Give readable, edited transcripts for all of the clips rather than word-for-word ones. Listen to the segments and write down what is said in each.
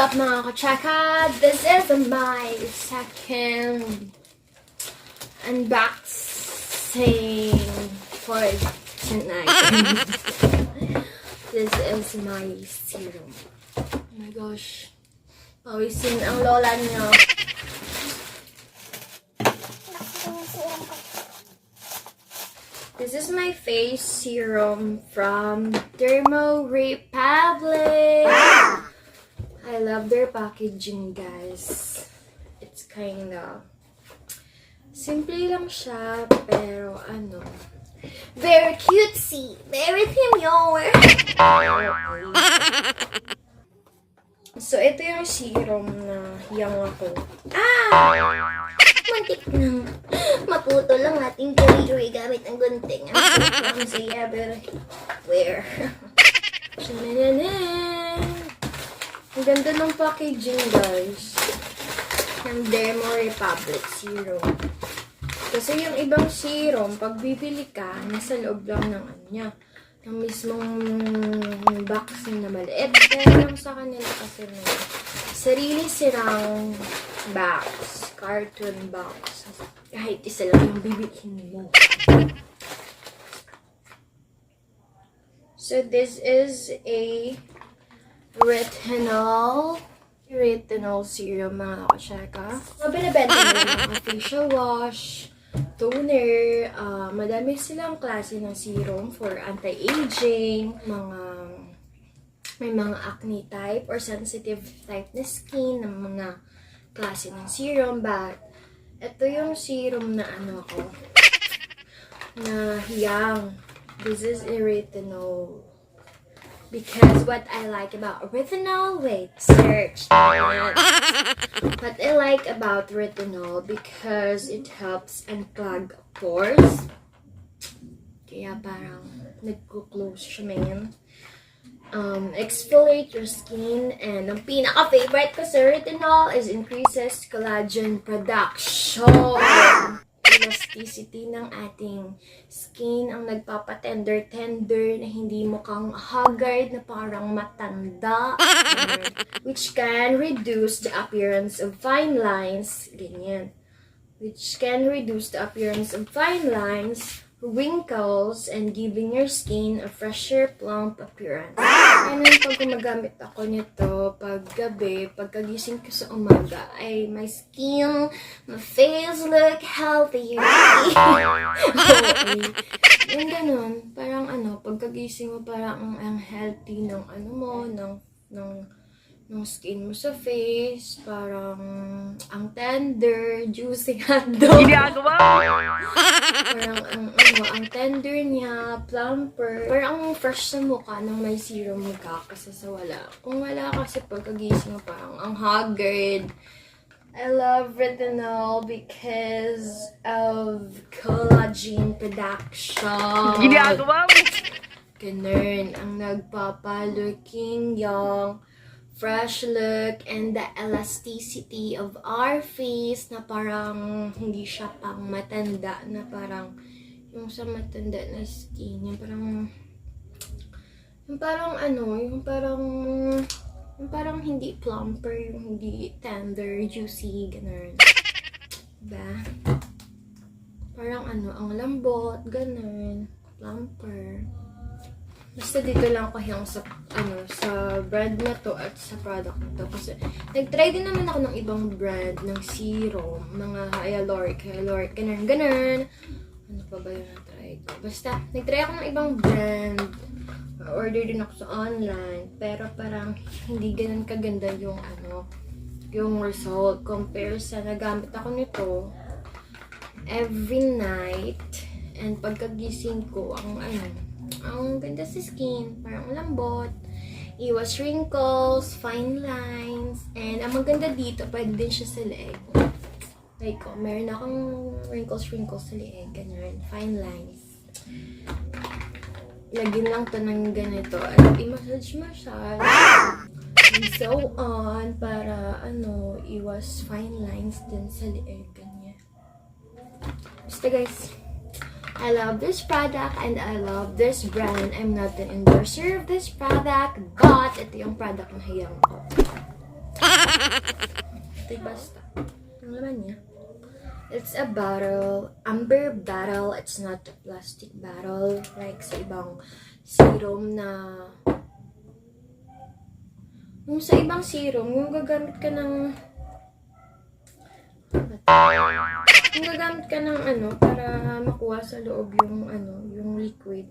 up mga kachaka? This is my second unboxing for tonight. This is my serum. Oh my gosh. Pawisin ang lola niyo. This is my face serum from Dermo Republic. I love their packaging, guys. It's kinda simple lang siya, pero very cutesy, very familiar. So, ito yung serum na hiyang ako. Mantik na. Maputo lang ating jewelry gamit ang gunting. Ang saya, pero where? Ang ganda ng packaging, guys. Ng Dermo Republic serum. Kasi yung ibang serum, pag bibili ka, nasa loob lang ng ng mismong box na maliit. Pero yung sa kanila kasi may sarili silang box. Carton box. Kahit isa lang yung bibilihin mo. So, this is a retinol serum, mga kacheka. Binibenta nila mga facial wash, toner, madami silang klase ng serum for anti-aging, may mga acne type or sensitive type na skin, ng mga klase ng serum, but ito yung serum na na hiyang. This is a retinol. Because what I like about retinol, search. What I like about retinol, because it helps unclog pores. Kaya parang nagko-close siya, man. Exfoliate your skin, and ang pinaka-favorite ko sa retinol is increases collagen production. Elasticity ng ating skin ang nagpapatender na hindi mukhang haggard na parang matanda, which can reduce the appearance of fine lines, wrinkles, and giving your skin a fresher, plump appearance. And then, pag gumagamit ako nito, pag gabi, pagkagising ko sa umaga, ay my skin, my face look healthy. Okay. Yung ganun, parang pagkagising mo, parang ang healthy ng ng skin mo sa face, parang ang tender, juicy hotdog. Parang ang tender niya, plumper. Parang ang fresh sa mukha nang may serum ka kasi sa wala. Kung wala kasi pagkagising mo, parang ang haggard. I love retinol because of collagen production. Ganun, ang nagpapa-looking young, fresh look, and the elasticity of our face na parang hindi siya pang matanda, na parang yung sa matanda na skin, yung parang hindi plumper, yung hindi tender, juicy, ganun. Diba? Parang ang lambot, ganun, plumper. Basta dito lang ako yung sa brand na to at sa product na to. Kasi nag-try din naman ako ng ibang brand ng serum. Mga hyaluronic, ganun. Ano pa ba yung na-try ko? Basta, nag-try ako ng ibang brand. Order din ako sa online. Pero parang hindi ganun kaganda yung yung result. Compare sa nagamit ako nito every night. And pagkagising ko, ang ganda sa skin, parang lambot, iwas wrinkles, fine lines, and ang maganda dito, pwede din siya sa leeg. Like, meron akong wrinkles sa leeg, ganyan, fine lines. Lagyan lang to ng ganito, at i-massage, and so on, para, iwas fine lines din sa leeg, ganyan. Basta guys, I love this product and I love this brand. I'm not an endorser of this product, but ito yung product na hiyang ko. Ito basta. Ang laman niya. It's a bottle. Amber bottle. It's not a plastic bottle. Like sa ibang serum na... Yung sa ibang serum, yung gagamit ka ng... Yung gagamit ka ng ano, para makuha sa loob yung ano, yung liquid.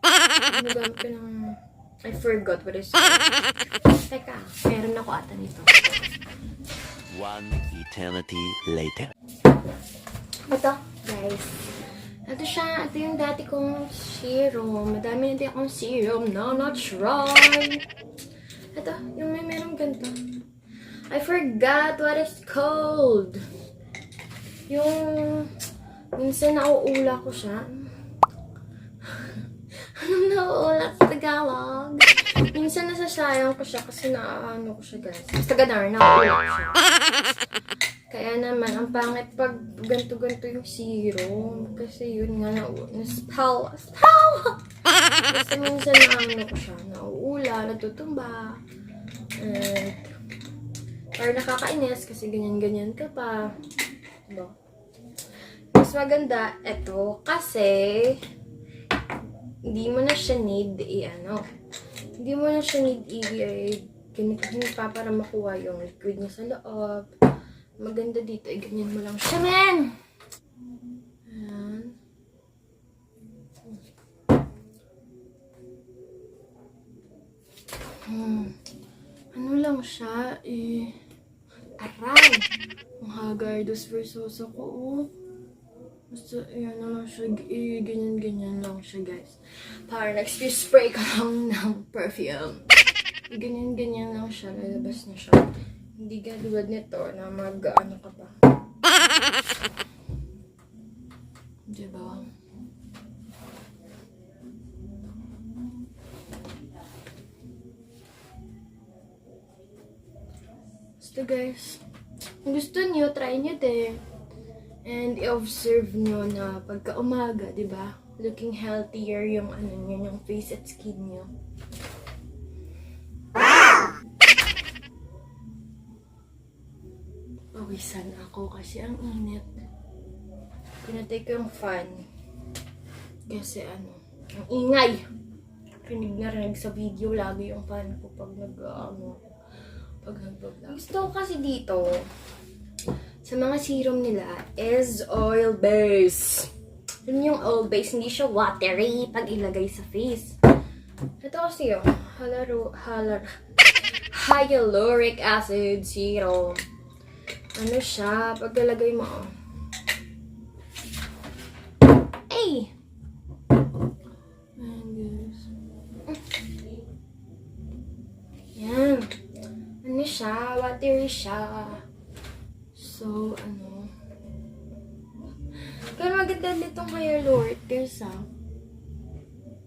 Yung gagamit ka ng... I forgot what it's called. Teka, meron ako ata nito. One eternity later. Ito, guys. Ito siya. Ito yung dati kong serum. Madami na din akong serum na na-try. Ito, yung may merong ganito. I forgot what it's called. Yung... Minsan nauula ko siya. Anong nauula sa Tagalog? Minsan nasasayang ko siya kasi naano ko siya, guys. Basta ganar, nauula ko siya. Kaya naman, ang pangit pag ganto-ganto yung serum. Kasi yun nga, na-spell. Kasi minsan naano ko siya, nauula, natutumba. And, parang nakakainis kasi ganyan-ganyan ka pa. Diba? Mas maganda, eto, kasi hindi mo na siya need hindi mo na siya need ganito pa para makuha yung liquid niya sa loob. Maganda dito, ganyan mo lang siya, men! Ayan. Ano lang siya, aray! Ang Hagardos Versosa ko, oh. Basta, ayan na lang siya, ganyan-ganyan lang siya, guys. Para nag-spray ka lang ng perfume. Ganyan-ganyan lang siya, lalabas na siya. Hindi katulad nito na mag-ano ka pa. Diba? Basta, guys. Kung gusto niyo, try niyo din. And i-observe nyo na pagka umaga, di ba? Looking healthier yung ano nyo, yung face at skin nyo. Pawisan ako kasi ang init. Pinatay ko yung fan. Kasi ano, ang ingay. Rinig na rinig sa video lagi yung fan ko pag pag nag-vlog. Gusto ko kasi dito, sa mga serum nila is oil-based. Alam yung oil-based, hindi siya watery pag ilagay sa face. Ito kasi yung hyaluronic acid serum. Ano siya, pag ilagay mo, ay! Yan. Ano siya, watery siya. So, ano. Pero maganda nitong hyaluronic guys, ha.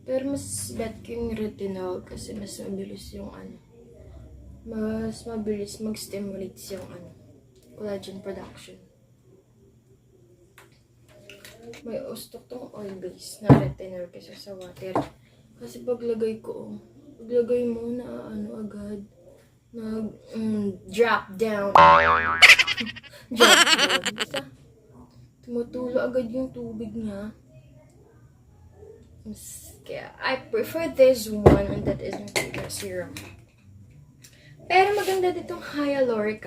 Pero mas bet ko yung retinol kasi mas mabilis yung ano. Mas mabilis mag-stimulate yung ano, collagen production. May ustok tong oil-based na retinol kasi sa water. Kasi paglagay ko, paglagay mo na ano agad, drop down. Drop down. Basta, tumutulo agad yung tubig niya. Kaya, I prefer this one and that is my favorite serum. Pero maganda ditong hyaluronic.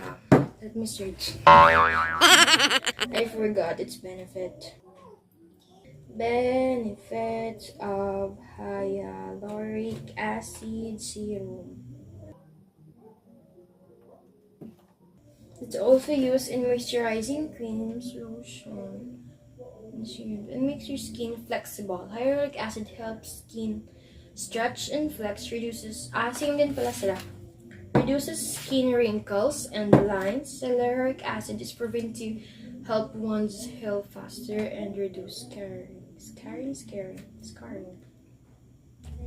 Let me search. I forgot its benefit. Benefits of hyaluronic acid serum. It's also used in moisturizing creams, lotion, and serum. It makes your skin flexible. Hyaluronic acid helps skin stretch and flex, same din pala sila. Reduces skin wrinkles and lines. Hyaluronic acid is proven to help one's heal faster and reduce scarring.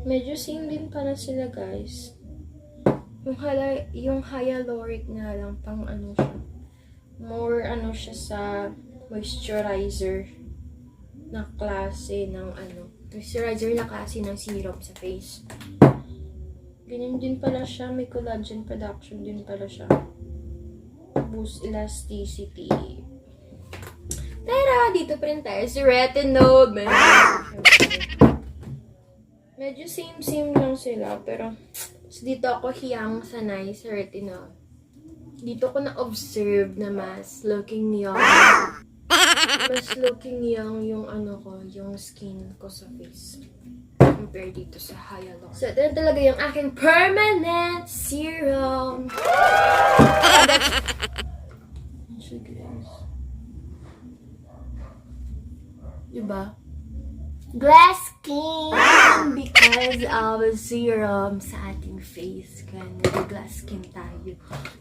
Medyo same din pala sila, guys. Yung hyaluronic na lang pang ano siya. More ano siya sa moisturizer na klase ng ano. Moisturizer na klase ng serum sa face. Ganyan din pala siya. May collagen production din pala siya. Boost elasticity. Tara! Dito pa rin tayo sa retinol. Medyo same lang sila. Pero dito ako hiyang sanay sa retinol. Dito ko na-observe na mas looking young. Mas looking young yung yung skin ko sa face. Compare dito sa hyaluronic. So, ito na talaga yung aking permanent serum. So, guys. Diba? Glass skin! Because of serum sa ating face. Kaya nag-glass skin tayo.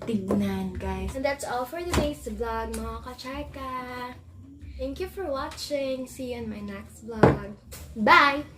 Tignan, guys. And that's all for today's vlog, mga kacharka. Thank you for watching. See you in my next vlog. Bye!